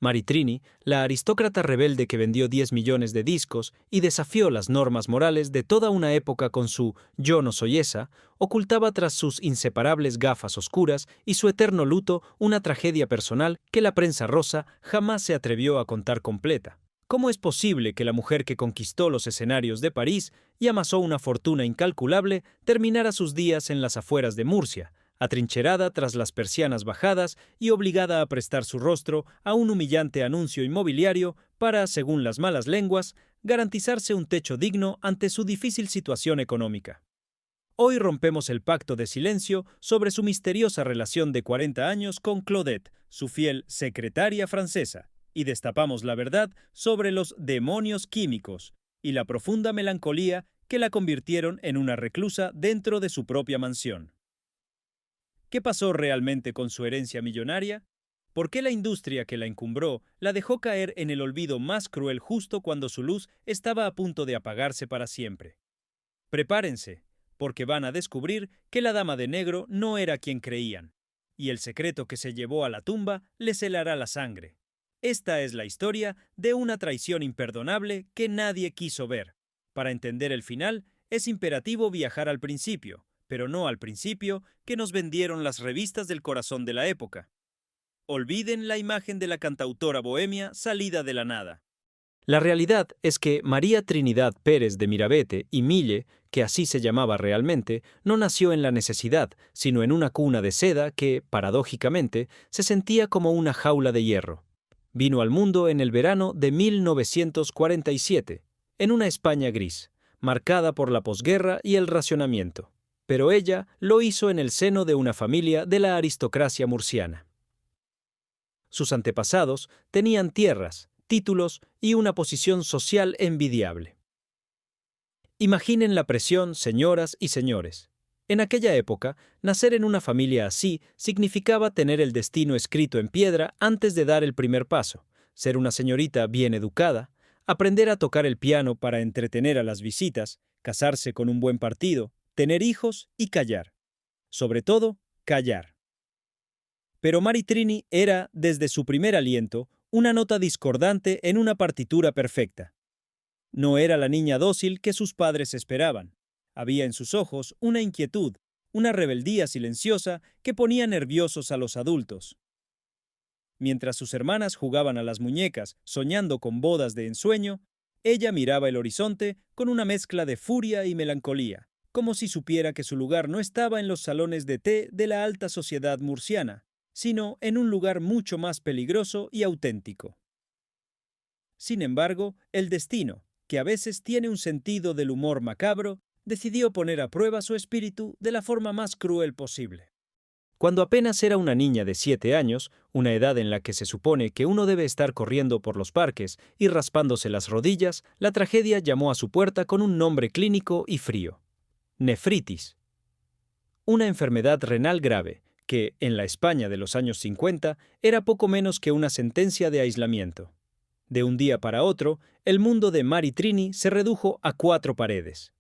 Maritrini, la aristócrata rebelde que vendió 10 millones de discos y desafió las normas morales de toda una época con su «Yo no soy esa», ocultaba tras sus inseparables gafas oscuras y su eterno luto una tragedia personal que la prensa rosa jamás se atrevió a contar completa. ¿Cómo es posible que la mujer que conquistó los escenarios de París y amasó una fortuna incalculable terminara sus días en las afueras de Murcia, atrincherada tras las persianas bajadas y obligada a prestar su rostro a un humillante anuncio inmobiliario para, según las malas lenguas, garantizarse un techo digno ante su difícil situación económica? Hoy rompemos el pacto de silencio sobre su misteriosa relación de 40 años con Claudette, su fiel secretaria francesa, y destapamos la verdad sobre los demonios químicos y la profunda melancolía que la convirtieron en una reclusa dentro de su propia mansión. ¿Qué pasó realmente con su herencia millonaria? ¿Por qué la industria que la encumbró la dejó caer en el olvido más cruel justo cuando su luz estaba a punto de apagarse para siempre? Prepárense, porque van a descubrir que la dama de negro no era quien creían, y el secreto que se llevó a la tumba les helará la sangre. Esta es la historia de una traición imperdonable que nadie quiso ver. Para entender el final, es imperativo viajar al principio, pero no al principio que nos vendieron las revistas del corazón de la época. Olviden la imagen de la cantautora bohemia salida de la nada. La realidad es que María Trinidad Pérez de Mirabete y Mille, que así se llamaba realmente, no nació en la necesidad, sino en una cuna de seda que, paradójicamente, se sentía como una jaula de hierro. Vino al mundo en el verano de 1947, en una España gris, marcada por la posguerra y el racionamiento. Pero ella lo hizo en el seno de una familia de la aristocracia murciana. Sus antepasados tenían tierras, títulos y una posición social envidiable. Imaginen la presión, señoras y señores. En aquella época, nacer en una familia así significaba tener el destino escrito en piedra antes de dar el primer paso, ser una señorita bien educada, aprender a tocar el piano para entretener a las visitas, casarse con un buen partido, tener hijos y callar. Sobre todo, callar. Pero Maritrini era, desde su primer aliento, una nota discordante en una partitura perfecta. No era la niña dócil que sus padres esperaban. Había en sus ojos una inquietud, una rebeldía silenciosa que ponía nerviosos a los adultos. Mientras sus hermanas jugaban a las muñecas, soñando con bodas de ensueño, ella miraba el horizonte con una mezcla de furia y melancolía, como si supiera que su lugar no estaba en los salones de té de la alta sociedad murciana, sino en un lugar mucho más peligroso y auténtico. Sin embargo, el destino, que a veces tiene un sentido del humor macabro, decidió poner a prueba su espíritu de la forma más cruel posible. Cuando apenas era una niña de 7 años, una edad en la que se supone que uno debe estar corriendo por los parques y raspándose las rodillas, la tragedia llamó a su puerta con un nombre clínico y frío: nefritis. Una enfermedad renal grave que, en la España de los años 50, era poco menos que una sentencia de aislamiento. De un día para otro, el mundo de Maritrini se redujo a 4 paredes.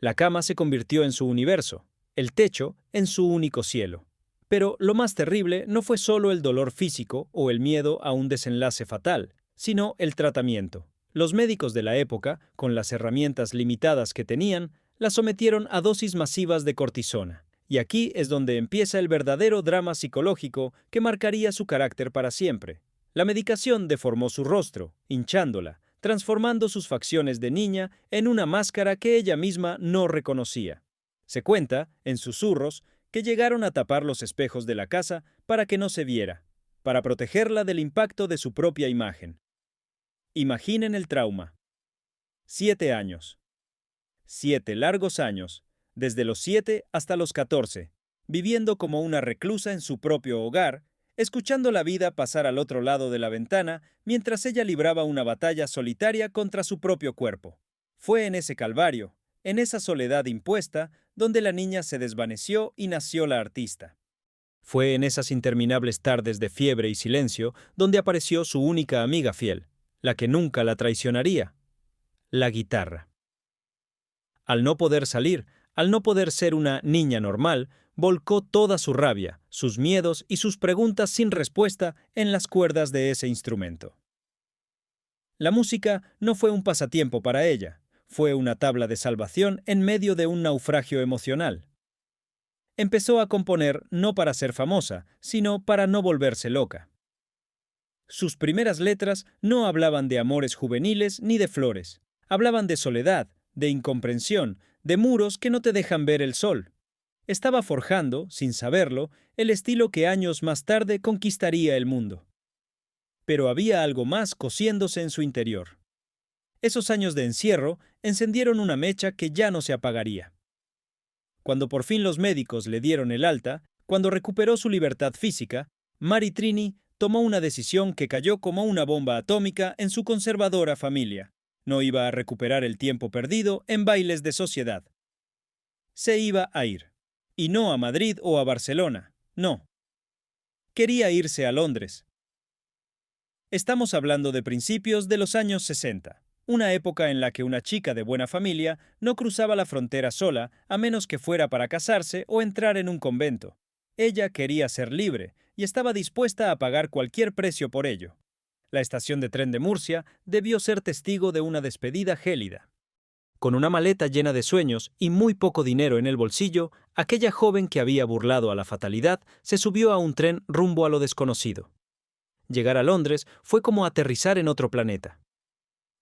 La cama se convirtió en su universo, el techo en su único cielo. Pero lo más terrible no fue solo el dolor físico o el miedo a un desenlace fatal, sino el tratamiento. Los médicos de la época, con las herramientas limitadas que tenían, la sometieron a dosis masivas de cortisona. Y aquí es donde empieza el verdadero drama psicológico que marcaría su carácter para siempre. La medicación deformó su rostro, hinchándola, transformando sus facciones de niña en una máscara que ella misma no reconocía. Se cuenta, en susurros, que llegaron a tapar los espejos de la casa para que no se viera, para protegerla del impacto de su propia imagen. Imaginen el trauma. 7 años. 7 largos años, desde los 7 hasta los 14, viviendo como una reclusa en su propio hogar, escuchando la vida pasar al otro lado de la ventana mientras ella libraba una batalla solitaria contra su propio cuerpo. Fue en ese calvario, en esa soledad impuesta, donde la niña se desvaneció y nació la artista. Fue en esas interminables tardes de fiebre y silencio donde apareció su única amiga fiel, la que nunca la traicionaría: la guitarra. Al no poder salir, al no poder ser una niña normal, volcó toda su rabia, sus miedos y sus preguntas sin respuesta en las cuerdas de ese instrumento. La música no fue un pasatiempo para ella, fue una tabla de salvación en medio de un naufragio emocional. Empezó a componer no para ser famosa, sino para no volverse loca. Sus primeras letras no hablaban de amores juveniles ni de flores, hablaban de soledad, de incomprensión, de muros que no te dejan ver el sol. Estaba forjando, sin saberlo, el estilo que años más tarde conquistaría el mundo. Pero había algo más cociéndose en su interior. Esos años de encierro encendieron una mecha que ya no se apagaría. Cuando por fin los médicos le dieron el alta, cuando recuperó su libertad física, Mary Trini tomó una decisión que cayó como una bomba atómica en su conservadora familia. No iba a recuperar el tiempo perdido en bailes de sociedad. Se iba a ir. Y no a Madrid o a Barcelona, no. Quería irse a Londres. Estamos hablando de principios de los años 60, una época en la que una chica de buena familia no cruzaba la frontera sola a menos que fuera para casarse o entrar en un convento. Ella quería ser libre y estaba dispuesta a pagar cualquier precio por ello. La estación de tren de Murcia debió ser testigo de una despedida gélida. Con una maleta llena de sueños y muy poco dinero en el bolsillo, aquella joven que había burlado a la fatalidad se subió a un tren rumbo a lo desconocido. Llegar a Londres fue como aterrizar en otro planeta.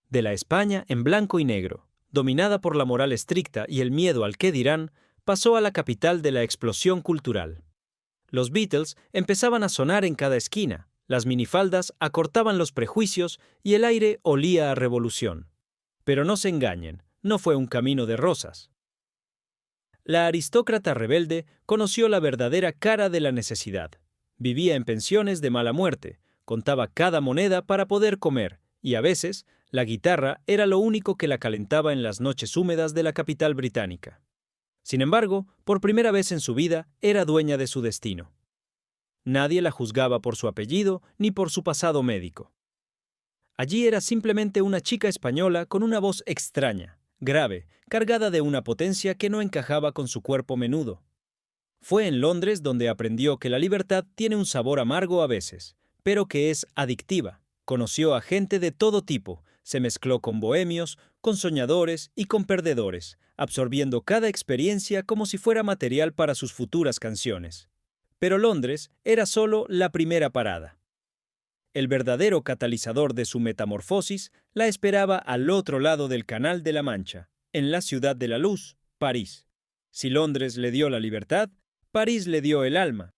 De la España en blanco y negro, dominada por la moral estricta y el miedo al qué dirán, pasó a la capital de la explosión cultural. Los Beatles empezaban a sonar en cada esquina, las minifaldas acortaban los prejuicios y el aire olía a revolución. Pero no se engañen, no fue un camino de rosas. La aristócrata rebelde conoció la verdadera cara de la necesidad. Vivía en pensiones de mala muerte, contaba cada moneda para poder comer, y a veces la guitarra era lo único que la calentaba en las noches húmedas de la capital británica. Sin embargo, por primera vez en su vida, era dueña de su destino. Nadie la juzgaba por su apellido ni por su pasado médico. Allí era simplemente una chica española con una voz extraña, grave, cargada de una potencia que no encajaba con su cuerpo menudo. Fue en Londres donde aprendió que la libertad tiene un sabor amargo a veces, pero que es adictiva. Conoció a gente de todo tipo, se mezcló con bohemios, con soñadores y con perdedores, absorbiendo cada experiencia como si fuera material para sus futuras canciones. Pero Londres era solo la primera parada. El verdadero catalizador de su metamorfosis la esperaba al otro lado del Canal de la Mancha, en la ciudad de la luz, París. Si Londres le dio la libertad, París le dio el alma.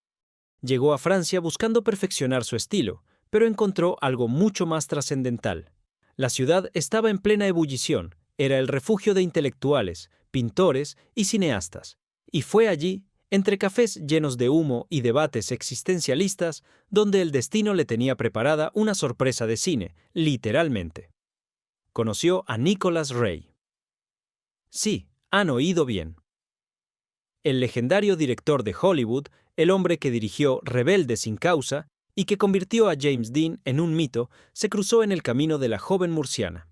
Llegó a Francia buscando perfeccionar su estilo, pero encontró algo mucho más trascendental. La ciudad estaba en plena ebullición, era el refugio de intelectuales, pintores y cineastas. Y fue allí, entre cafés llenos de humo y debates existencialistas, donde el destino le tenía preparada una sorpresa de cine, literalmente. Conoció a Nicholas Ray. Sí, han oído bien. El legendario director de Hollywood, el hombre que dirigió Rebelde sin causa y que convirtió a James Dean en un mito, se cruzó en el camino de la joven murciana.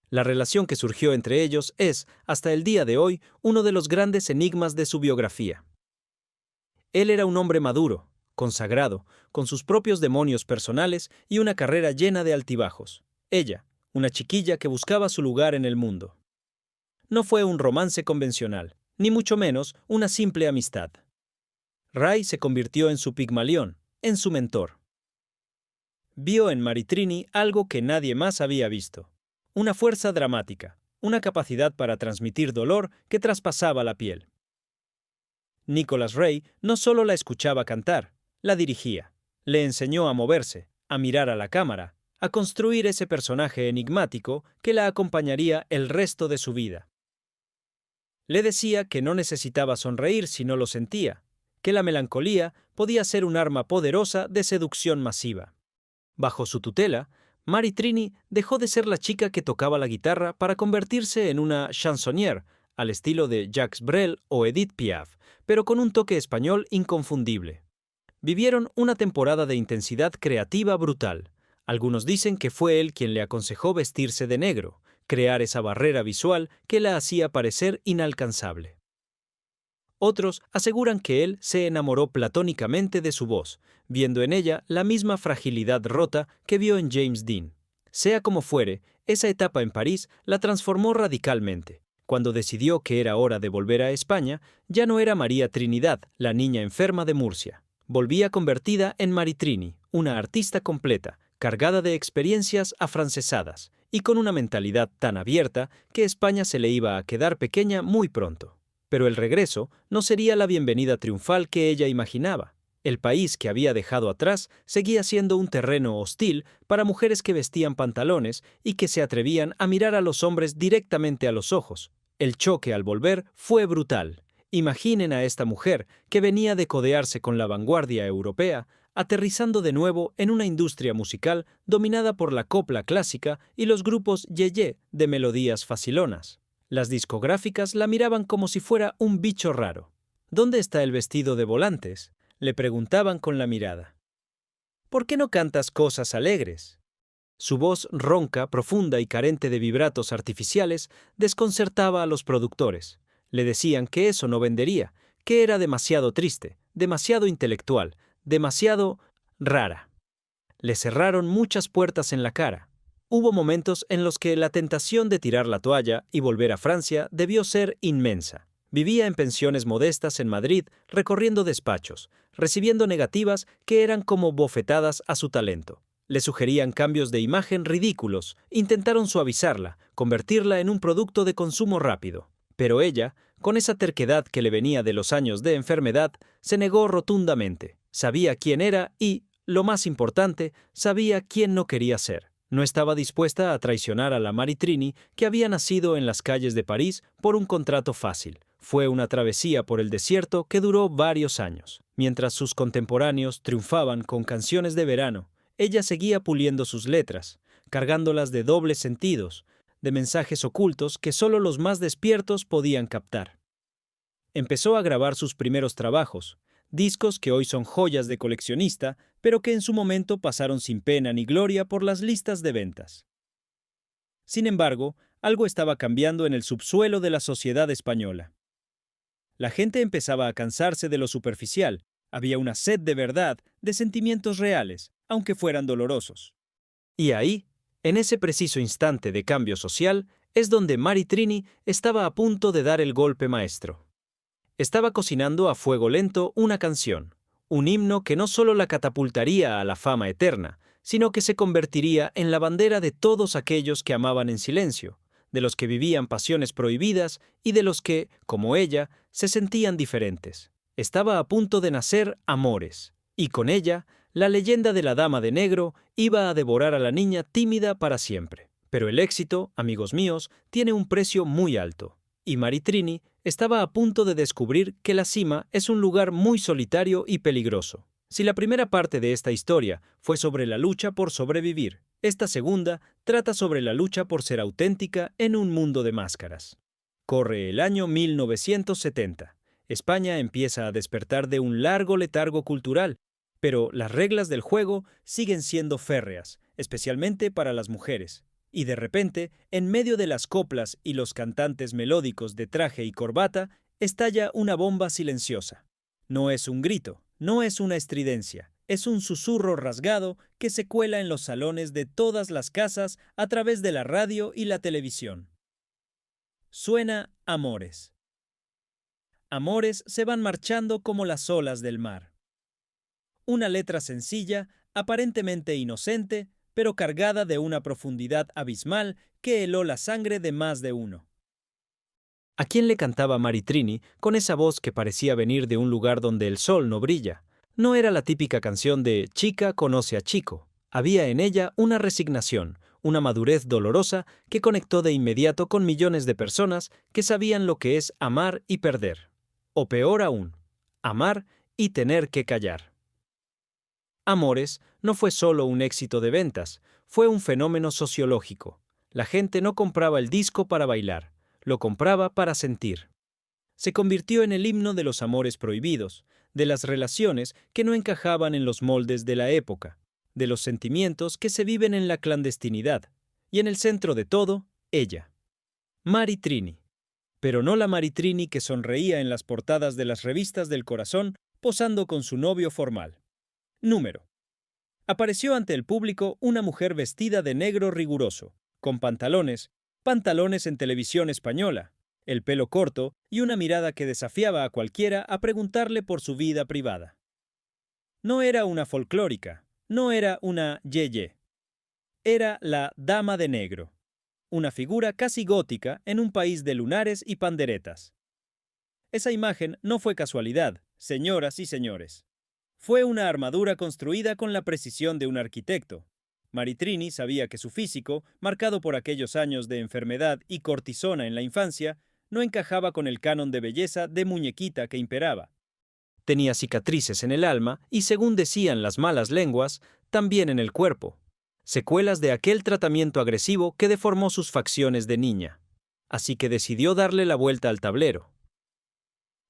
La relación que surgió entre ellos es, hasta el día de hoy, uno de los grandes enigmas de su biografía. Él era un hombre maduro, consagrado, con sus propios demonios personales y una carrera llena de altibajos. Ella, una chiquilla que buscaba su lugar en el mundo. No fue un romance convencional, ni mucho menos una simple amistad. Ray se convirtió en su Pigmalión, en su mentor. Vio en Mary Trini algo que nadie más había visto. Una fuerza dramática, una capacidad para transmitir dolor que traspasaba la piel. Nicholas Ray no solo la escuchaba cantar, la dirigía. Le enseñó a moverse, a mirar a la cámara, a construir ese personaje enigmático que la acompañaría el resto de su vida. Le decía que no necesitaba sonreír si no lo sentía, que la melancolía podía ser un arma poderosa de seducción masiva. Bajo su tutela, Mary Trini dejó de ser la chica que tocaba la guitarra para convertirse en una chansonnière, al estilo de Jacques Brel o Edith Piaf, pero con un toque español inconfundible. Vivieron una temporada de intensidad creativa brutal. Algunos dicen que fue él quien le aconsejó vestirse de negro, crear esa barrera visual que la hacía parecer inalcanzable. Otros aseguran que él se enamoró platónicamente de su voz, viendo en ella la misma fragilidad rota que vio en James Dean. Sea como fuere, esa etapa en París la transformó radicalmente. Cuando decidió que era hora de volver a España, ya no era María Trinidad, la niña enferma de Murcia. Volvía convertida en Maritrini, una artista completa, cargada de experiencias afrancesadas y con una mentalidad tan abierta que España se le iba a quedar pequeña muy pronto. Pero el regreso no sería la bienvenida triunfal que ella imaginaba. El país que había dejado atrás seguía siendo un terreno hostil para mujeres que vestían pantalones y que se atrevían a mirar a los hombres directamente a los ojos. El choque al volver fue brutal. Imaginen a esta mujer que venía de codearse con la vanguardia europea, aterrizando de nuevo en una industria musical dominada por la copla clásica y los grupos yeye de melodías facilonas. Las discográficas la miraban como si fuera un bicho raro. ¿Dónde está el vestido de volantes?, le preguntaban con la mirada. ¿Por qué no cantas cosas alegres? Su voz ronca, profunda y carente de vibratos artificiales desconcertaba a los productores. Le decían que eso no vendería, que era demasiado triste, demasiado intelectual, demasiado rara. Le cerraron muchas puertas en la cara. Hubo momentos en los que la tentación de tirar la toalla y volver a Francia debió ser inmensa. Vivía en pensiones modestas en Madrid, recorriendo despachos, recibiendo negativas que eran como bofetadas a su talento. Le sugerían cambios de imagen ridículos, intentaron suavizarla, convertirla en un producto de consumo rápido. Pero ella, con esa terquedad que le venía de los años de enfermedad, se negó rotundamente. Sabía quién era y, lo más importante, sabía quién no quería ser. No estaba dispuesta a traicionar a la Maritrini que había nacido en las calles de París por un contrato fácil. Fue una travesía por el desierto que duró varios años. Mientras sus contemporáneos triunfaban con canciones de verano, ella seguía puliendo sus letras, cargándolas de dobles sentidos, de mensajes ocultos que solo los más despiertos podían captar. Empezó a grabar sus primeros trabajos, discos que hoy son joyas de coleccionista, pero que en su momento pasaron sin pena ni gloria por las listas de ventas. Sin embargo, algo estaba cambiando en el subsuelo de la sociedad española. La gente empezaba a cansarse de lo superficial, había una sed de verdad, de sentimientos reales, aunque fueran dolorosos. Y ahí, en ese preciso instante de cambio social, es donde Maritrini estaba a punto de dar el golpe maestro. Estaba cocinando a fuego lento una canción, un himno que no solo la catapultaría a la fama eterna, sino que se convertiría en la bandera de todos aquellos que amaban en silencio, de los que vivían pasiones prohibidas y de los que, como ella, se sentían diferentes. Estaba a punto de nacer Amores, y con ella, la leyenda de la Dama de Negro iba a devorar a la niña tímida para siempre. Pero el éxito, amigos míos, tiene un precio muy alto, y Maritrini estaba a punto de descubrir que la cima es un lugar muy solitario y peligroso. Si la primera parte de esta historia fue sobre la lucha por sobrevivir, esta segunda trata sobre la lucha por ser auténtica en un mundo de máscaras. Corre el año 1970. España empieza a despertar de un largo letargo cultural, pero las reglas del juego siguen siendo férreas, especialmente para las mujeres. Y de repente, en medio de las coplas y los cantantes melódicos de traje y corbata, estalla una bomba silenciosa. No es un grito, no es una estridencia, es un susurro rasgado que se cuela en los salones de todas las casas a través de la radio y la televisión. Suena Amores. Amores se van marchando como las olas del mar. Una letra sencilla, aparentemente inocente, pero cargada de una profundidad abismal que heló la sangre de más de uno. ¿A quién le cantaba Maritrini con esa voz que parecía venir de un lugar donde el sol no brilla? No era la típica canción de chica conoce a chico. Había en ella una resignación, una madurez dolorosa que conectó de inmediato con millones de personas que sabían lo que es amar y perder. O peor aún, amar y tener que callar. Amores no fue solo un éxito de ventas, fue un fenómeno sociológico. La gente no compraba el disco para bailar, lo compraba para sentir. Se convirtió en el himno de los amores prohibidos, de las relaciones que no encajaban en los moldes de la época, de los sentimientos que se viven en la clandestinidad, y en el centro de todo, ella. Maritrini. Pero no la Maritrini que sonreía en las portadas de las revistas del corazón posando con su novio formal. Número. Apareció ante el público una mujer vestida de negro riguroso, con pantalones en televisión española, el pelo corto y una mirada que desafiaba a cualquiera a preguntarle por su vida privada. No era una folclórica, no era una yeye. Era la Dama de Negro, una figura casi gótica en un país de lunares y panderetas. Esa imagen no fue casualidad, señoras y señores. Fue una armadura construida con la precisión de un arquitecto. Maritrini sabía que su físico, marcado por aquellos años de enfermedad y cortisona en la infancia, no encajaba con el canon de belleza de muñequita que imperaba. Tenía cicatrices en el alma y, según decían las malas lenguas, también en el cuerpo. Secuelas de aquel tratamiento agresivo que deformó sus facciones de niña. Así que decidió darle la vuelta al tablero.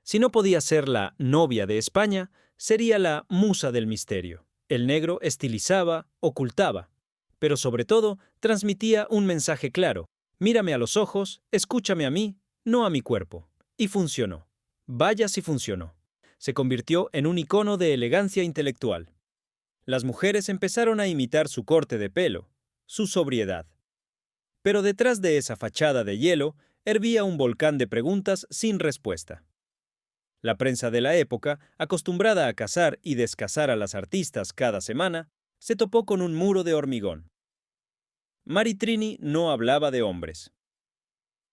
Si no podía ser la novia de España, sería la musa del misterio. El negro estilizaba, ocultaba, pero sobre todo transmitía un mensaje claro. Mírame a los ojos, escúchame a mí, no a mi cuerpo. Y funcionó. Vaya si funcionó. Se convirtió en un icono de elegancia intelectual. Las mujeres empezaron a imitar su corte de pelo, su sobriedad. Pero detrás de esa fachada de hielo hervía un volcán de preguntas sin respuesta. La prensa de la época, acostumbrada a cazar y descazar a las artistas cada semana, se topó con un muro de hormigón. Maritrini no hablaba de hombres.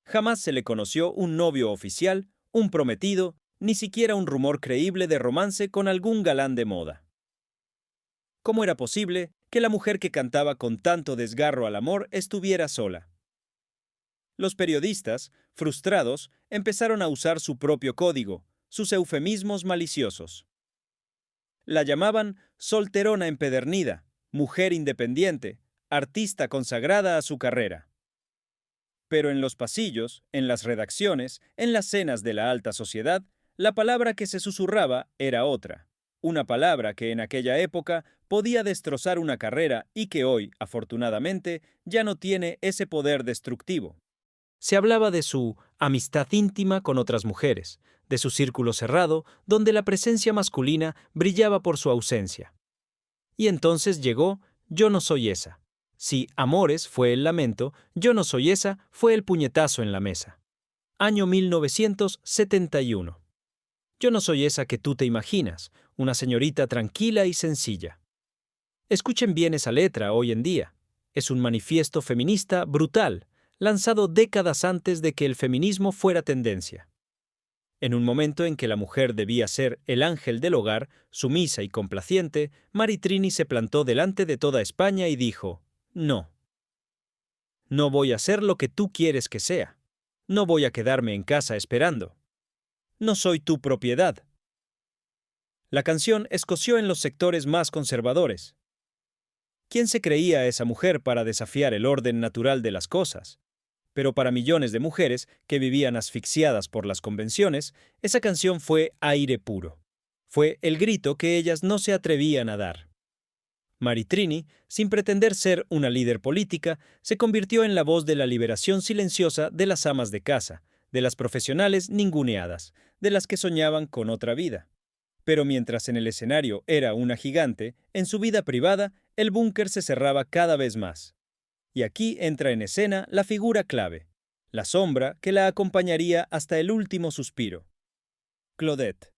Jamás se le conoció un novio oficial, un prometido, ni siquiera un rumor creíble de romance con algún galán de moda. ¿Cómo era posible que la mujer que cantaba con tanto desgarro al amor estuviera sola? Los periodistas, frustrados, empezaron a usar su propio código, sus eufemismos maliciosos. La llamaban solterona empedernida, mujer independiente, artista consagrada a su carrera. Pero en los pasillos, en las redacciones, en las cenas de la alta sociedad, la palabra que se susurraba era otra. Una palabra que en aquella época podía destrozar una carrera y que hoy, afortunadamente, ya no tiene ese poder destructivo. Se hablaba de su amistad íntima con otras mujeres, de su círculo cerrado, donde la presencia masculina brillaba por su ausencia. Y entonces llegó Yo no soy esa. Si Amores fue el lamento, Yo no soy esa fue el puñetazo en la mesa. Año 1971. Yo no soy esa que tú te imaginas, una señorita tranquila y sencilla. Escuchen bien esa letra hoy en día. Es un manifiesto feminista brutal, lanzado décadas antes de que el feminismo fuera tendencia. En un momento en que la mujer debía ser el ángel del hogar, sumisa y complaciente, Maritrini se plantó delante de toda España y dijo: No. No voy a ser lo que tú quieres que sea. No voy a quedarme en casa esperando. No soy tu propiedad. La canción escoció en los sectores más conservadores. ¿Quién se creía esa mujer para desafiar el orden natural de las cosas? Pero para millones de mujeres que vivían asfixiadas por las convenciones, esa canción fue aire puro. Fue el grito que ellas no se atrevían a dar. Maritrini, sin pretender ser una líder política, se convirtió en la voz de la liberación silenciosa de las amas de casa, de las profesionales ninguneadas, de las que soñaban con otra vida. Pero mientras en el escenario era una gigante, en su vida privada el búnker se cerraba cada vez más. Y aquí entra en escena la figura clave, la sombra que la acompañaría hasta el último suspiro. Claudette.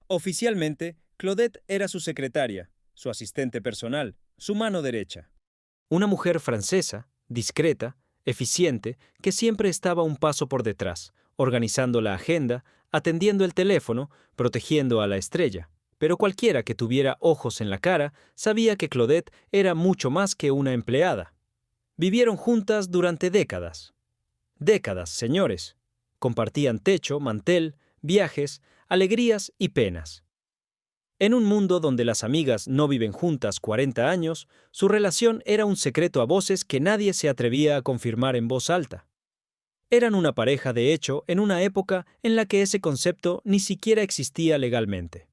Oficialmente, Claudette era su secretaria, su asistente personal, su mano derecha. Una mujer francesa, discreta, eficiente, que siempre estaba un paso por detrás, organizando la agenda, atendiendo el teléfono, protegiendo a la estrella. Pero cualquiera que tuviera ojos en la cara sabía que Claudette era mucho más que una empleada. Vivieron juntas durante décadas. Décadas, señores. Compartían techo, mantel, viajes, alegrías y penas. En un mundo donde las amigas no viven juntas 40 años, su relación era un secreto a voces que nadie se atrevía a confirmar en voz alta. Eran una pareja de hecho en una época en la que ese concepto ni siquiera existía legalmente.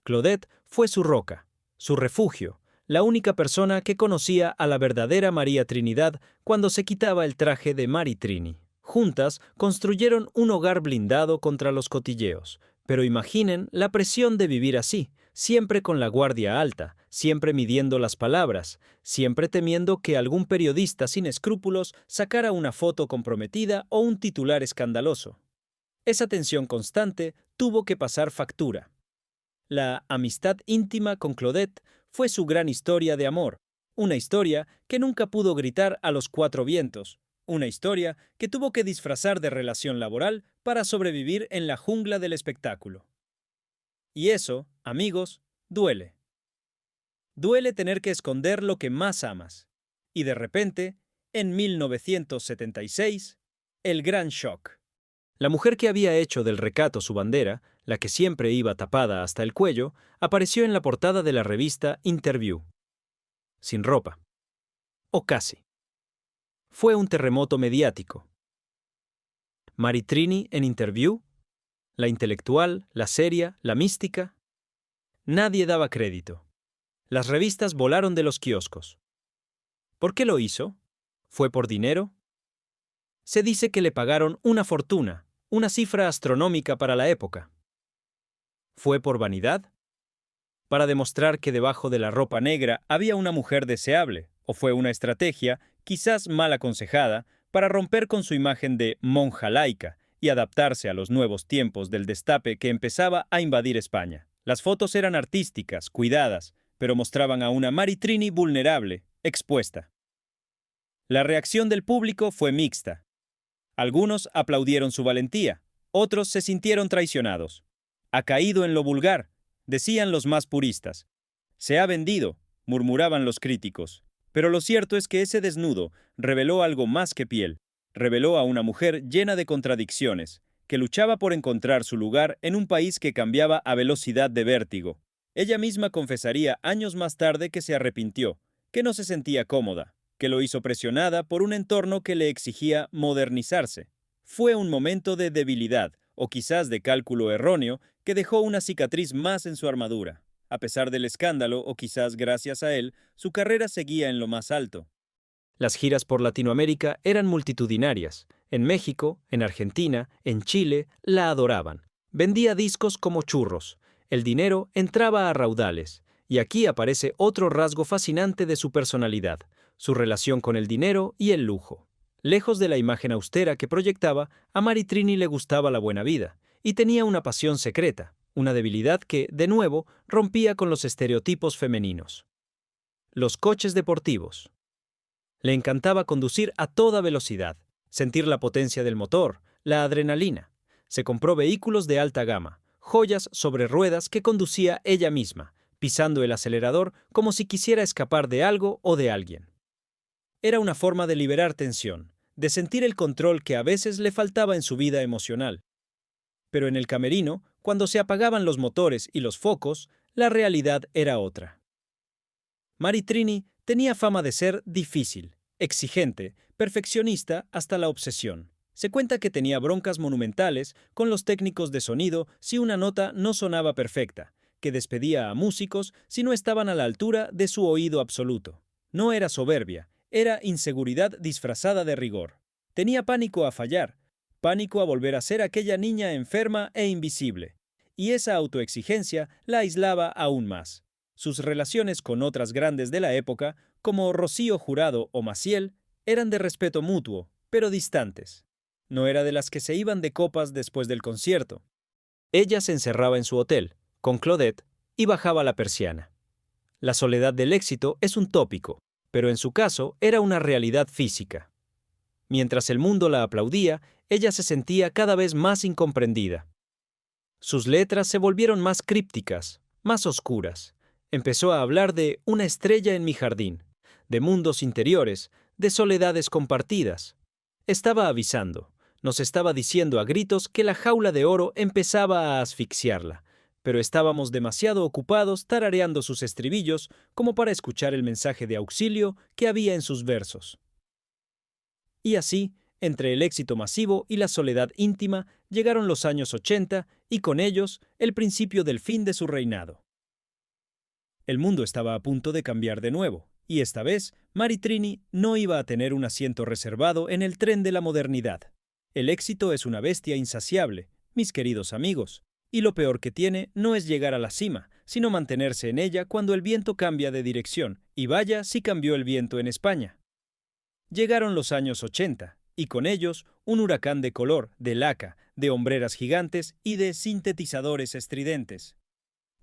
Claudette fue su roca, su refugio, la única persona que conocía a la verdadera María Trinidad cuando se quitaba el traje de Maritrini. Juntas construyeron un hogar blindado contra los cotilleos. Pero imaginen la presión de vivir así, siempre con la guardia alta, siempre midiendo las palabras, siempre temiendo que algún periodista sin escrúpulos sacara una foto comprometida o un titular escandaloso. Esa tensión constante tuvo que pasar factura. La amistad íntima con Claudette fue su gran historia de amor, una historia que nunca pudo gritar a los cuatro vientos, una historia que tuvo que disfrazar de relación laboral para sobrevivir en la jungla del espectáculo. Y eso, amigos, duele. Duele tener que esconder lo que más amas. Y de repente, en 1976, el gran shock. La mujer que había hecho del recato su bandera, la que siempre iba tapada hasta el cuello, apareció en la portada de la revista Interview. Sin ropa. O casi. Fue un terremoto mediático. Mary Trini en Interview, la intelectual, la seria, la mística. Nadie daba crédito. Las revistas volaron de los kioscos. ¿Por qué lo hizo? ¿Fue por dinero? Se dice que le pagaron una fortuna, una cifra astronómica para la época. ¿Fue por vanidad? ¿Para demostrar que debajo de la ropa negra había una mujer deseable? ¿O fue una estrategia, quizás mal aconsejada, para romper con su imagen de monja laica y adaptarse a los nuevos tiempos del destape que empezaba a invadir España? Las fotos eran artísticas, cuidadas, pero mostraban a una Mary Trini vulnerable, expuesta. La reacción del público fue mixta. Algunos aplaudieron su valentía, otros se sintieron traicionados. Ha caído en lo vulgar, decían los más puristas. Se ha vendido, murmuraban los críticos. Pero lo cierto es que ese desnudo reveló algo más que piel. Reveló a una mujer llena de contradicciones, que luchaba por encontrar su lugar en un país que cambiaba a velocidad de vértigo. Ella misma confesaría años más tarde que se arrepintió, que no se sentía cómoda, que lo hizo presionada por un entorno que le exigía modernizarse. Fue un momento de debilidad, o quizás de cálculo erróneo, que dejó una cicatriz más en su armadura. A pesar del escándalo, o quizás gracias a él, su carrera seguía en lo más alto. Las giras por Latinoamérica eran multitudinarias. En México, en Argentina, en Chile, la adoraban. Vendía discos como churros. El dinero entraba a raudales. Y aquí aparece otro rasgo fascinante de su personalidad, su relación con el dinero y el lujo. Lejos de la imagen austera que proyectaba, a Mary Trini le gustaba la buena vida, y tenía una pasión secreta, una debilidad que, de nuevo, rompía con los estereotipos femeninos. Los coches deportivos. Le encantaba conducir a toda velocidad, sentir la potencia del motor, la adrenalina. Se compró vehículos de alta gama, joyas sobre ruedas que conducía ella misma, pisando el acelerador como si quisiera escapar de algo o de alguien. Era una forma de liberar tensión, de sentir el control que a veces le faltaba en su vida emocional. Pero en el camerino, cuando se apagaban los motores y los focos, la realidad era otra. Mary Trini tenía fama de ser difícil, exigente, perfeccionista hasta la obsesión. Se cuenta que tenía broncas monumentales con los técnicos de sonido si una nota no sonaba perfecta, que despedía a músicos si no estaban a la altura de su oído absoluto. No era soberbia, era inseguridad disfrazada de rigor. Tenía pánico a fallar, pánico a volver a ser aquella niña enferma e invisible. Y esa autoexigencia la aislaba aún más. Sus relaciones con otras grandes de la época, como Rocío Jurado o Maciel, eran de respeto mutuo, pero distantes. No era de las que se iban de copas después del concierto. Ella se encerraba en su hotel, con Claudette, y bajaba la persiana. La soledad del éxito es un tópico, pero en su caso era una realidad física. Mientras el mundo la aplaudía, ella se sentía cada vez más incomprendida. Sus letras se volvieron más crípticas, más oscuras. Empezó a hablar de una estrella en mi jardín, de mundos interiores, de soledades compartidas. Estaba avisando, nos estaba diciendo a gritos que la jaula de oro empezaba a asfixiarla, pero estábamos demasiado ocupados tarareando sus estribillos como para escuchar el mensaje de auxilio que había en sus versos. Y así, entre el éxito masivo y la soledad íntima, llegaron los años 80 y con ellos el principio del fin de su reinado. El mundo estaba a punto de cambiar de nuevo, y esta vez Mary Trini no iba a tener un asiento reservado en el tren de la modernidad. El éxito es una bestia insaciable, mis queridos amigos, y lo peor que tiene no es llegar a la cima, sino mantenerse en ella cuando el viento cambia de dirección, y vaya si cambió el viento en España. Llegaron los años 80, y con ellos un huracán de color, de laca, de hombreras gigantes y de sintetizadores estridentes.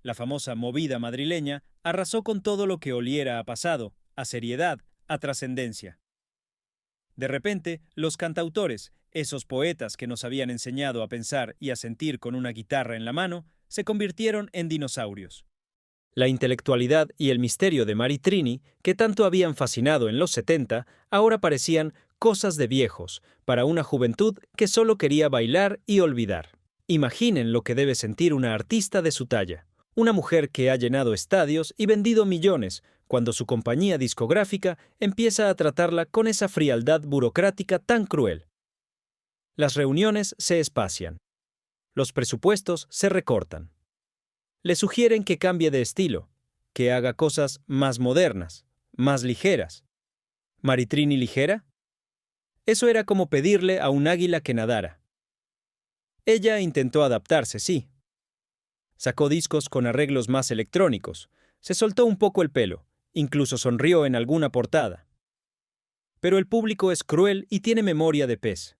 La famosa movida madrileña arrasó con todo lo que oliera a pasado, a seriedad, a trascendencia. De repente, los cantautores, esos poetas que nos habían enseñado a pensar y a sentir con una guitarra en la mano, se convirtieron en dinosaurios. La intelectualidad y el misterio de Maritrini, que tanto habían fascinado en los 70, ahora parecían cosas de viejos, para una juventud que solo quería bailar y olvidar. Imaginen lo que debe sentir una artista de su talla. Una mujer que ha llenado estadios y vendido millones, cuando su compañía discográfica empieza a tratarla con esa frialdad burocrática tan cruel. Las reuniones se espacian. Los presupuestos se recortan. Le sugieren que cambie de estilo, que haga cosas más modernas, más ligeras. ¿Maritrini ligera? Eso era como pedirle a un águila que nadara. Ella intentó adaptarse, sí. Sacó discos con arreglos más electrónicos, se soltó un poco el pelo, incluso sonrió en alguna portada. Pero el público es cruel y tiene memoria de pez.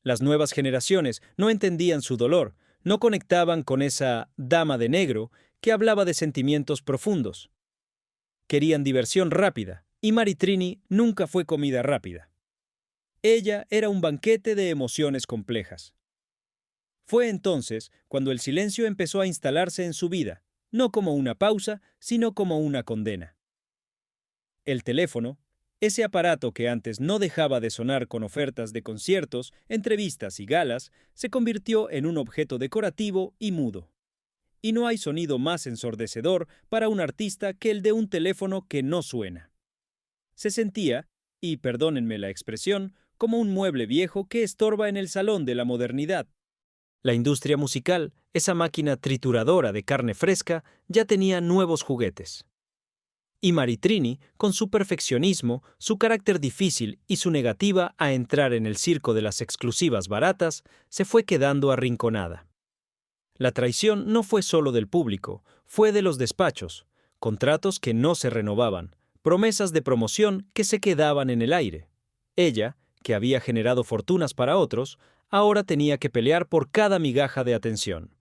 Las nuevas generaciones no entendían su dolor, no conectaban con esa dama de negro que hablaba de sentimientos profundos. Querían diversión rápida, y Maritrini nunca fue comida rápida. Ella era un banquete de emociones complejas. Fue entonces cuando el silencio empezó a instalarse en su vida, no como una pausa, sino como una condena. El teléfono, ese aparato que antes no dejaba de sonar con ofertas de conciertos, entrevistas y galas, se convirtió en un objeto decorativo y mudo. Y no hay sonido más ensordecedor para un artista que el de un teléfono que no suena. Se sentía, y perdónenme la expresión, como un mueble viejo que estorba en el salón de la modernidad. La industria musical, esa máquina trituradora de carne fresca, ya tenía nuevos juguetes. Y Maritrini, con su perfeccionismo, su carácter difícil y su negativa a entrar en el circo de las exclusivas baratas, se fue quedando arrinconada. La traición no fue solo del público, fue de los despachos, contratos que no se renovaban, promesas de promoción que se quedaban en el aire. Ella, que había generado fortunas para otros, ahora tenía que pelear por cada migaja de atención.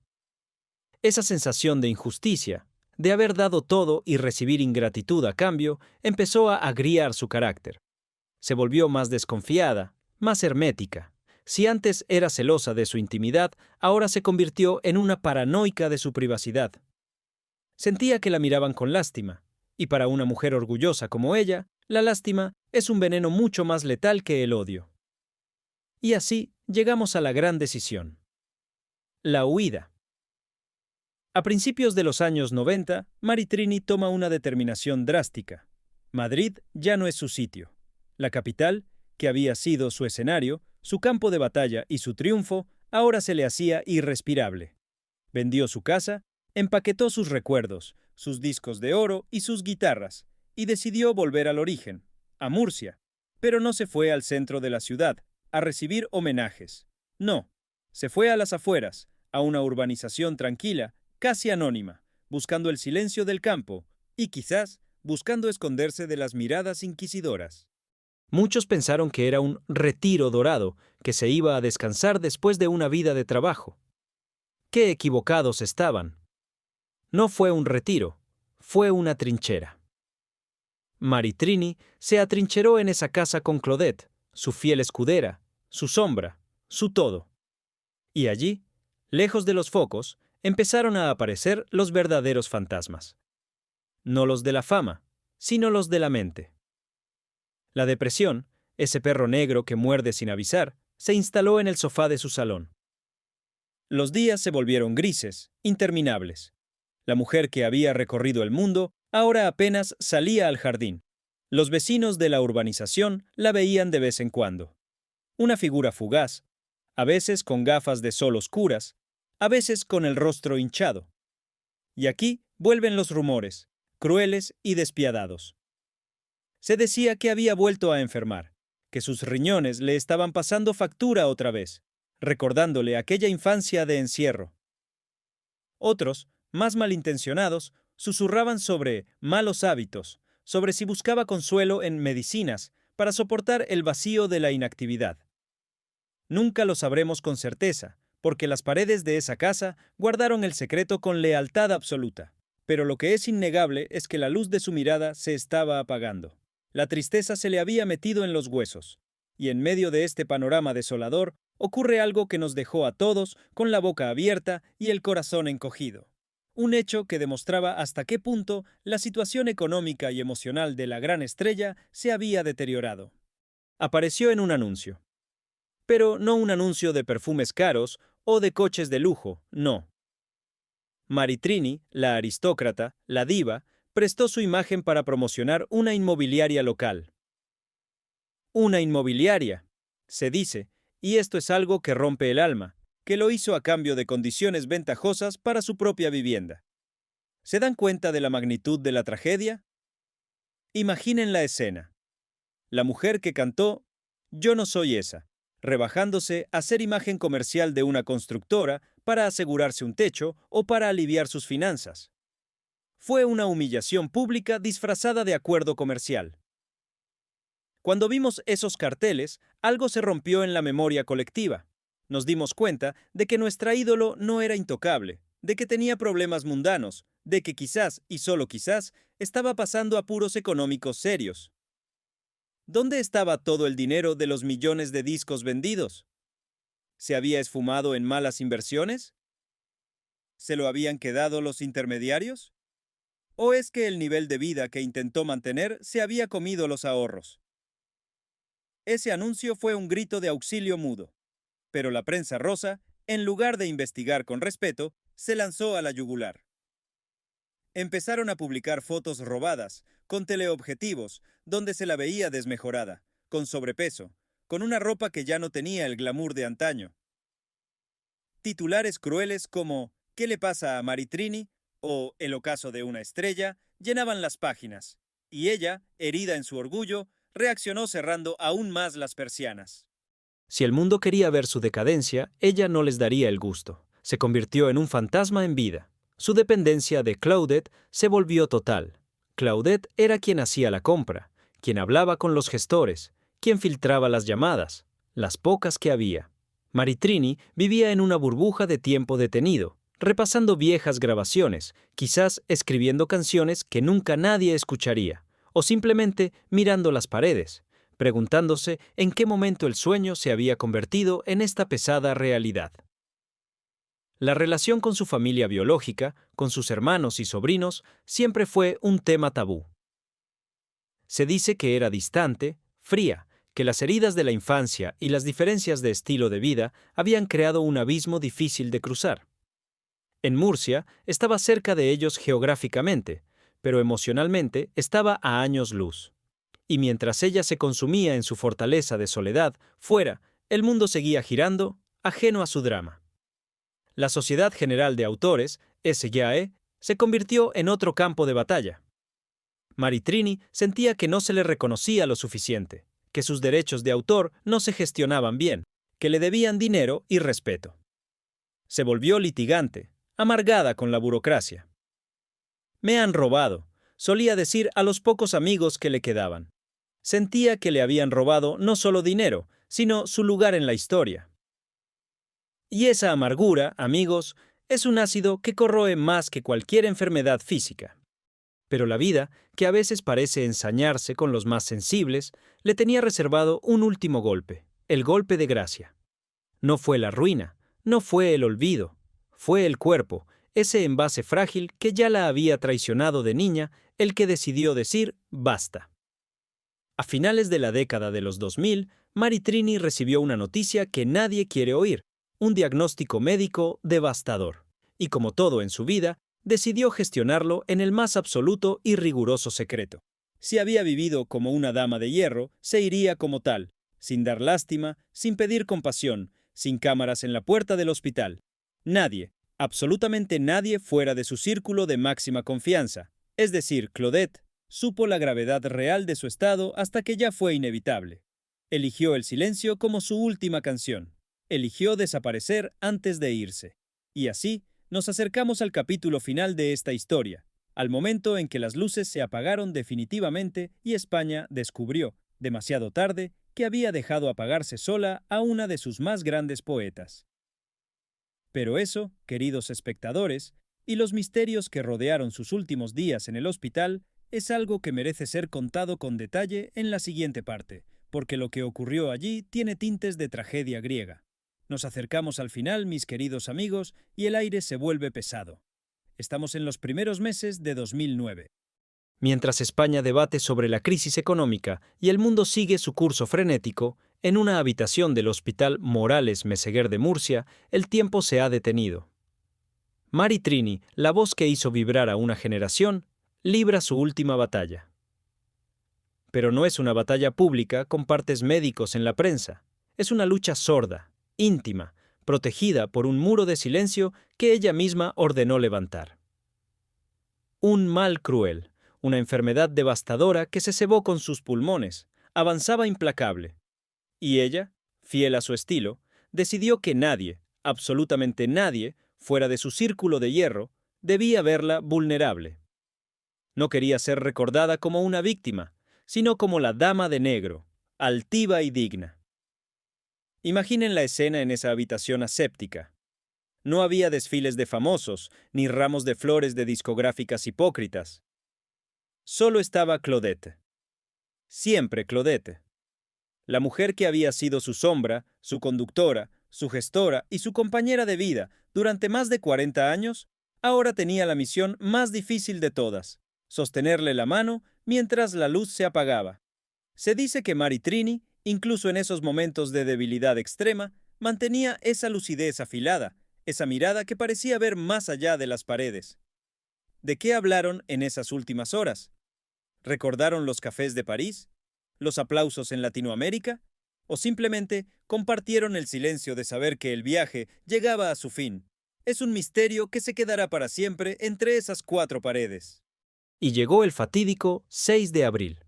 Esa sensación de injusticia, de haber dado todo y recibir ingratitud a cambio, empezó a agriar su carácter. Se volvió más desconfiada, más hermética. Si antes era celosa de su intimidad, ahora se convirtió en una paranoica de su privacidad. Sentía que la miraban con lástima, y para una mujer orgullosa como ella, la lástima es un veneno mucho más letal que el odio. Y así llegamos a la gran decisión. La huida. A principios de los años 90, Maritrini toma una determinación drástica. Madrid ya no es su sitio. La capital, que había sido su escenario, su campo de batalla y su triunfo, ahora se le hacía irrespirable. Vendió su casa, empaquetó sus recuerdos, sus discos de oro y sus guitarras, y decidió volver al origen, a Murcia. Pero no se fue al centro de la ciudad, a recibir homenajes. No, se fue a las afueras, a una urbanización tranquila, casi anónima, buscando el silencio del campo y quizás buscando esconderse de las miradas inquisidoras. Muchos pensaron que era un retiro dorado, que se iba a descansar después de una vida de trabajo. ¡Qué equivocados estaban! No fue un retiro, fue una trinchera. Maritrini se atrincheró en esa casa con Claudette, su fiel escudera, su sombra, su todo. Y allí, lejos de los focos, empezaron a aparecer los verdaderos fantasmas. No los de la fama, sino los de la mente. La depresión, ese perro negro que muerde sin avisar, se instaló en el sofá de su salón. Los días se volvieron grises, interminables. La mujer que había recorrido el mundo ahora apenas salía al jardín. Los vecinos de la urbanización la veían de vez en cuando. Una figura fugaz, a veces con gafas de sol oscuras, a veces con el rostro hinchado. Y aquí vuelven los rumores, crueles y despiadados. Se decía que había vuelto a enfermar, que sus riñones le estaban pasando factura otra vez, recordándole aquella infancia de encierro. Otros, más malintencionados, susurraban sobre malos hábitos, sobre si buscaba consuelo en medicinas para soportar el vacío de la inactividad. Nunca lo sabremos con certeza, porque las paredes de esa casa guardaron el secreto con lealtad absoluta. Pero lo que es innegable es que la luz de su mirada se estaba apagando. La tristeza se le había metido en los huesos. Y en medio de este panorama desolador, ocurre algo que nos dejó a todos con la boca abierta y el corazón encogido. Un hecho que demostraba hasta qué punto la situación económica y emocional de la gran estrella se había deteriorado. Apareció en un anuncio. Pero no un anuncio de perfumes caros o de coches de lujo, no. Maritrini, la aristócrata, la diva, prestó su imagen para promocionar una inmobiliaria local. Una inmobiliaria, se dice, y esto es algo que rompe el alma, que lo hizo a cambio de condiciones ventajosas para su propia vivienda. ¿Se dan cuenta de la magnitud de la tragedia? Imaginen la escena. La mujer que cantó "Yo no soy esa", rebajándose a ser imagen comercial de una constructora para asegurarse un techo o para aliviar sus finanzas. Fue una humillación pública disfrazada de acuerdo comercial. Cuando vimos esos carteles, algo se rompió en la memoria colectiva. Nos dimos cuenta de que nuestra ídolo no era intocable, de que tenía problemas mundanos, de que quizás, y solo quizás, estaba pasando apuros económicos serios. ¿Dónde estaba todo el dinero de los millones de discos vendidos? ¿Se había esfumado en malas inversiones? ¿Se lo habían quedado los intermediarios? ¿O es que el nivel de vida que intentó mantener se había comido los ahorros? Ese anuncio fue un grito de auxilio mudo, pero la prensa rosa, en lugar de investigar con respeto, se lanzó a la yugular. Empezaron a publicar fotos robadas, con teleobjetivos, donde se la veía desmejorada, con sobrepeso, con una ropa que ya no tenía el glamour de antaño. Titulares crueles como "¿Qué le pasa a Maritrini?" o "El ocaso de una estrella" llenaban las páginas, y ella, herida en su orgullo, reaccionó cerrando aún más las persianas. Si el mundo quería ver su decadencia, ella no les daría el gusto. Se convirtió en un fantasma en vida. Su dependencia de Claudette se volvió total. Claudette era quien hacía la compra, quien hablaba con los gestores, quien filtraba las llamadas, las pocas que había. Maritrini vivía en una burbuja de tiempo detenido, repasando viejas grabaciones, quizás escribiendo canciones que nunca nadie escucharía, o simplemente mirando las paredes, preguntándose en qué momento el sueño se había convertido en esta pesada realidad. La relación con su familia biológica, con sus hermanos y sobrinos, siempre fue un tema tabú. Se dice que era distante, fría, que las heridas de la infancia y las diferencias de estilo de vida habían creado un abismo difícil de cruzar. En Murcia estaba cerca de ellos geográficamente, pero emocionalmente estaba a años luz. Y mientras ella se consumía en su fortaleza de soledad, fuera, el mundo seguía girando, ajeno a su drama. La Sociedad General de Autores, SGAE, se convirtió en otro campo de batalla. Maritrini sentía que no se le reconocía lo suficiente, que sus derechos de autor no se gestionaban bien, que le debían dinero y respeto. Se volvió litigante, amargada con la burocracia. «Me han robado», solía decir a los pocos amigos que le quedaban. Sentía que le habían robado no solo dinero, sino su lugar en la historia. Y esa amargura, amigos, es un ácido que corroe más que cualquier enfermedad física. Pero la vida, que a veces parece ensañarse con los más sensibles, le tenía reservado un último golpe, el golpe de gracia. No fue la ruina, no fue el olvido, fue el cuerpo, ese envase frágil que ya la había traicionado de niña, el que decidió decir basta. A finales de la década de los 2000, Maritrini recibió una noticia que nadie quiere oír, un diagnóstico médico devastador. Y como todo en su vida, decidió gestionarlo en el más absoluto y riguroso secreto. Si había vivido como una dama de hierro, se iría como tal, sin dar lástima, sin pedir compasión, sin cámaras en la puerta del hospital. Nadie, absolutamente nadie fuera de su círculo de máxima confianza, es decir, Claudette, supo la gravedad real de su estado hasta que ya fue inevitable. Eligió el silencio como su última canción. Eligió desaparecer antes de irse. Y así, nos acercamos al capítulo final de esta historia, al momento en que las luces se apagaron definitivamente y España descubrió, demasiado tarde, que había dejado apagarse sola a una de sus más grandes poetas. Pero eso, queridos espectadores, y los misterios que rodearon sus últimos días en el hospital, es algo que merece ser contado con detalle en la siguiente parte, porque lo que ocurrió allí tiene tintes de tragedia griega. Nos acercamos al final, mis queridos amigos, y el aire se vuelve pesado. Estamos en los primeros meses de 2009. Mientras España debate sobre la crisis económica y el mundo sigue su curso frenético, en una habitación del Hospital Morales Meseguer de Murcia, el tiempo se ha detenido. Mari Trini, la voz que hizo vibrar a una generación, libra su última batalla. Pero no es una batalla pública con partes médicos en la prensa. Es una lucha sorda, íntima, protegida por un muro de silencio que ella misma ordenó levantar. Un mal cruel, una enfermedad devastadora que se cebó con sus pulmones, avanzaba implacable. Y ella, fiel a su estilo, decidió que nadie, absolutamente nadie, fuera de su círculo de hierro, debía verla vulnerable. No quería ser recordada como una víctima, sino como la dama de negro, altiva y digna. Imaginen la escena en esa habitación aséptica. No había desfiles de famosos, ni ramos de flores de discográficas hipócritas. Solo estaba Claudette. Siempre Claudette. La mujer que había sido su sombra, su conductora, su gestora y su compañera de vida durante más de 40 años, ahora tenía la misión más difícil de todas: sostenerle la mano mientras la luz se apagaba. Se dice que Mari Trini, incluso en esos momentos de debilidad extrema, mantenía esa lucidez afilada, esa mirada que parecía ver más allá de las paredes. ¿De qué hablaron en esas últimas horas? ¿Recordaron los cafés de París? ¿Los aplausos en Latinoamérica? ¿O simplemente compartieron el silencio de saber que el viaje llegaba a su fin? Es un misterio que se quedará para siempre entre esas 4 paredes. Y llegó el fatídico 6 de abril.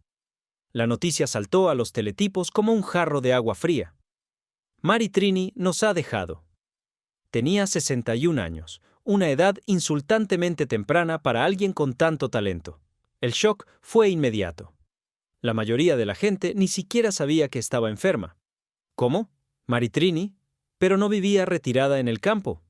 La noticia saltó a los teletipos como un jarro de agua fría. Mari Trini nos ha dejado. Tenía 61 años, una edad insultantemente temprana para alguien con tanto talento. El shock fue inmediato. La mayoría de la gente ni siquiera sabía que estaba enferma. ¿Cómo? Mari Trini, pero no vivía retirada en el campo.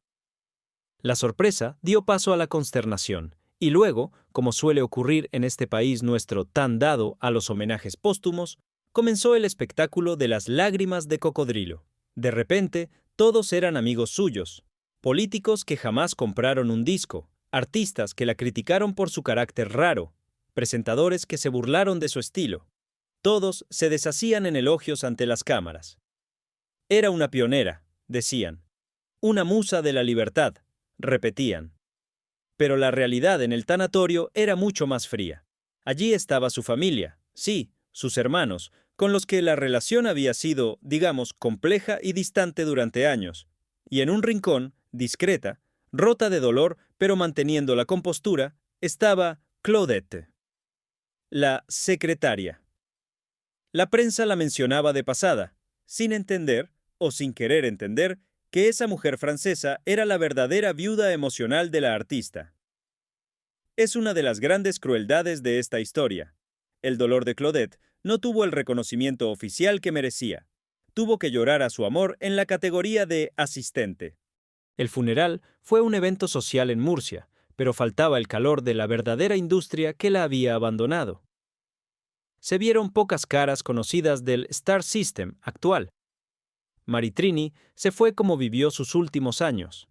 La sorpresa dio paso a la consternación, y luego, como suele ocurrir en este país nuestro tan dado a los homenajes póstumos, comenzó el espectáculo de las lágrimas de cocodrilo. De repente, todos eran amigos suyos, políticos que jamás compraron un disco, artistas que la criticaron por su carácter raro, presentadores que se burlaron de su estilo. Todos se deshacían en elogios ante las cámaras. Era una pionera, decían. Una musa de la libertad, repetían. Pero la realidad en el tanatorio era mucho más fría. Allí estaba su familia, sí, sus hermanos, con los que la relación había sido, digamos, compleja y distante durante años. Y en un rincón, discreta, rota de dolor, pero manteniendo la compostura, estaba Claudette, la secretaria. La prensa la mencionaba de pasada, sin entender, o sin querer entender, que esa mujer francesa era la verdadera viuda emocional de la artista. Es una de las grandes crueldades de esta historia. El dolor de Claudette no tuvo el reconocimiento oficial que merecía. Tuvo que llorar a su amor en la categoría de asistente. El funeral fue un evento social en Murcia, pero faltaba el calor de la verdadera industria que la había abandonado. Se vieron pocas caras conocidas del Star System actual. Mari Trini se fue como vivió sus últimos años,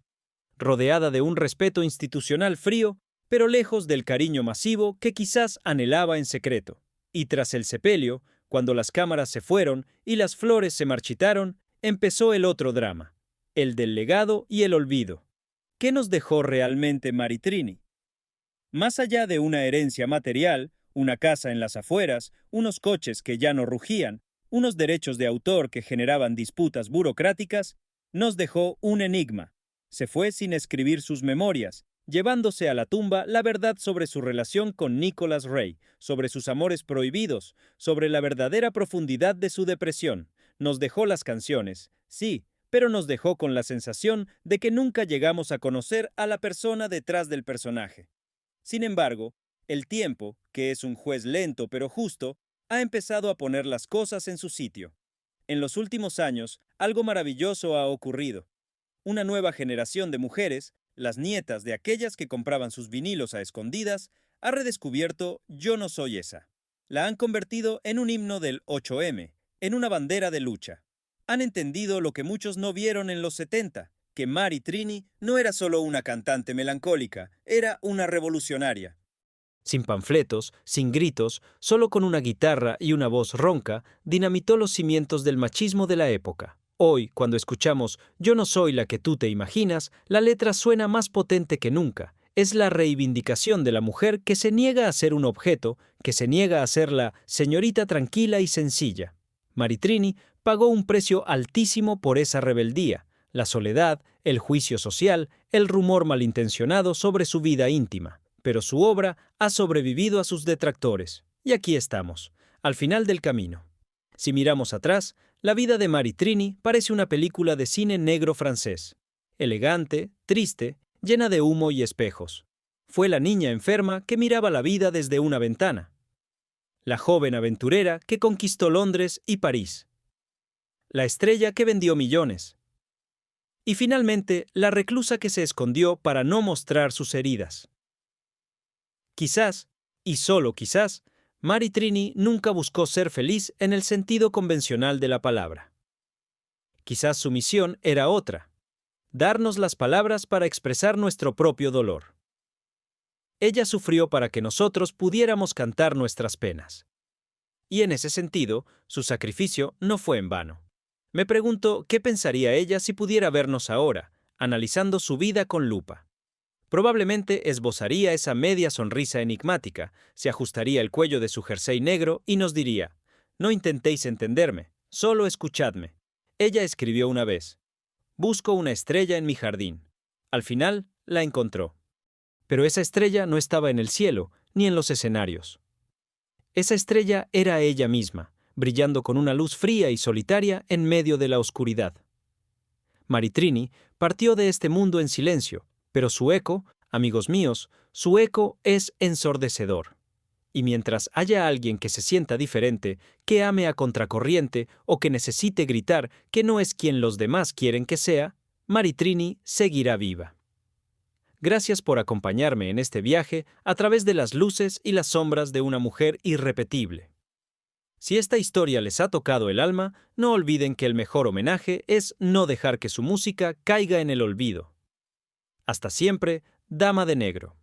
rodeada de un respeto institucional frío, pero lejos del cariño masivo que quizás anhelaba en secreto. Y tras el sepelio, cuando las cámaras se fueron y las flores se marchitaron, empezó el otro drama, el del legado y el olvido. ¿Qué nos dejó realmente Mari Trini? Más allá de una herencia material, una casa en las afueras, unos coches que ya no rugían, unos derechos de autor que generaban disputas burocráticas, nos dejó un enigma. Se fue sin escribir sus memorias, llevándose a la tumba la verdad sobre su relación con Nicholas Ray, sobre sus amores prohibidos, sobre la verdadera profundidad de su depresión. Nos dejó las canciones, sí, pero nos dejó con la sensación de que nunca llegamos a conocer a la persona detrás del personaje. Sin embargo, el tiempo, que es un juez lento pero justo, ha empezado a poner las cosas en su sitio. En los últimos años, algo maravilloso ha ocurrido. Una nueva generación de mujeres, las nietas de aquellas que compraban sus vinilos a escondidas, ha redescubierto Yo no soy esa. La han convertido en un himno del 8M, en una bandera de lucha. Han entendido lo que muchos no vieron en los 70, que Mary Trini no era solo una cantante melancólica, era una revolucionaria. Sin panfletos, sin gritos, solo con una guitarra y una voz ronca, dinamitó los cimientos del machismo de la época. Hoy, cuando escuchamos Yo no soy la que tú te imaginas, la letra suena más potente que nunca. Es la reivindicación de la mujer que se niega a ser un objeto, que se niega a ser la señorita tranquila y sencilla. Mary Trini pagó un precio altísimo por esa rebeldía, la soledad, el juicio social, el rumor malintencionado sobre su vida íntima. Pero su obra ha sobrevivido a sus detractores. Y aquí estamos, al final del camino. Si miramos atrás, la vida de Mary Trini parece una película de cine negro francés. Elegante, triste, llena de humo y espejos. Fue la niña enferma que miraba la vida desde una ventana. La joven aventurera que conquistó Londres y París. La estrella que vendió millones. Y finalmente, la reclusa que se escondió para no mostrar sus heridas. Quizás, y solo quizás, Mary Trini nunca buscó ser feliz en el sentido convencional de la palabra. Quizás su misión era otra: darnos las palabras para expresar nuestro propio dolor. Ella sufrió para que nosotros pudiéramos cantar nuestras penas. Y en ese sentido, su sacrificio no fue en vano. Me pregunto qué pensaría ella si pudiera vernos ahora, analizando su vida con lupa. Probablemente esbozaría esa media sonrisa enigmática, se ajustaría el cuello de su jersey negro y nos diría: no intentéis entenderme, solo escuchadme. Ella escribió una vez: busco una estrella en mi jardín. Al final, la encontró. Pero esa estrella no estaba en el cielo, ni en los escenarios. Esa estrella era ella misma, brillando con una luz fría y solitaria en medio de la oscuridad. Mary Trini partió de este mundo en silencio, pero su eco, amigos míos, su eco es ensordecedor. Y mientras haya alguien que se sienta diferente, que ame a contracorriente o que necesite gritar que no es quien los demás quieren que sea, Mary Trini seguirá viva. Gracias por acompañarme en este viaje a través de las luces y las sombras de una mujer irrepetible. Si esta historia les ha tocado el alma, no olviden que el mejor homenaje es no dejar que su música caiga en el olvido. Hasta siempre, Dama de Negro.